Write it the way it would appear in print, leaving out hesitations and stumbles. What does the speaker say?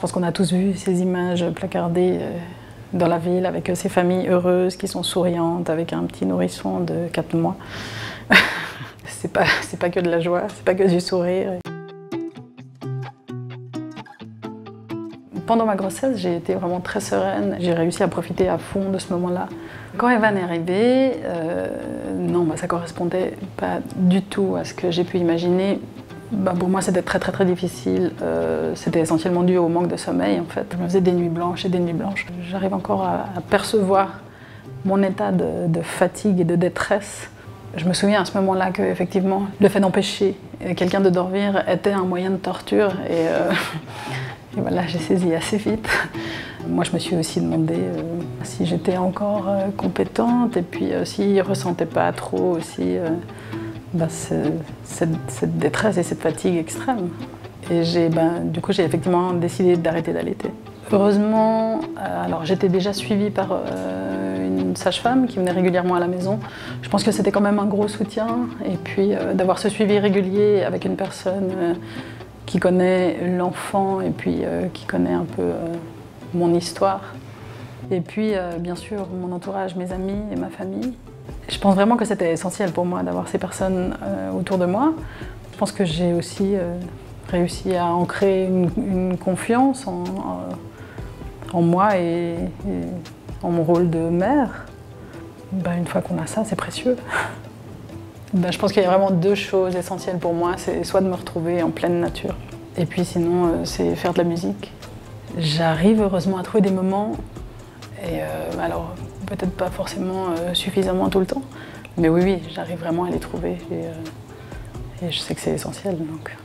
Je pense qu'on a tous vu ces images placardées dans la ville avec ces familles heureuses qui sont souriantes avec un petit nourrisson de 4 mois. C'est pas que de la joie, c'est pas que du sourire. Pendant ma grossesse, j'ai été vraiment très sereine. J'ai réussi à profiter à fond de ce moment-là. Quand Evan est arrivé, non, ça correspondait pas du tout à ce que j'ai pu imaginer. Pour moi, c'était très difficile. C'était essentiellement dû au manque de sommeil, en fait. Je me faisais des nuits blanches et des nuits blanches. J'arrive encore à percevoir mon état de fatigue et de détresse. Je me souviens à ce moment-là qu'effectivement, le fait d'empêcher quelqu'un de dormir était un moyen de torture. Et voilà, j'ai saisi assez vite. Moi, je me suis aussi demandé si j'étais encore compétente et puis s'il ne ressentait pas trop aussi cette détresse et cette fatigue extrême. Et du coup, j'ai effectivement décidé d'arrêter d'allaiter. Heureusement, alors j'étais déjà suivie par une sage-femme qui venait régulièrement à la maison. Je pense que c'était quand même un gros soutien. Et puis d'avoir ce suivi régulier avec une personne qui connaît l'enfant et puis qui connaît un peu mon histoire. Et puis, bien sûr, mon entourage, mes amis et ma famille. Je pense vraiment que c'était essentiel pour moi d'avoir ces personnes autour de moi. Je pense que j'ai aussi réussi à ancrer une confiance en moi et en mon rôle de mère. Une fois qu'on a ça, c'est précieux. Je pense qu'il y a vraiment 2 choses essentielles pour moi. C'est soit de me retrouver en pleine nature, et puis sinon, c'est faire de la musique. J'arrive heureusement à trouver des moments, et alors peut-être pas forcément suffisamment tout le temps, mais oui, j'arrive vraiment à les trouver, et je sais que c'est essentiel. Donc.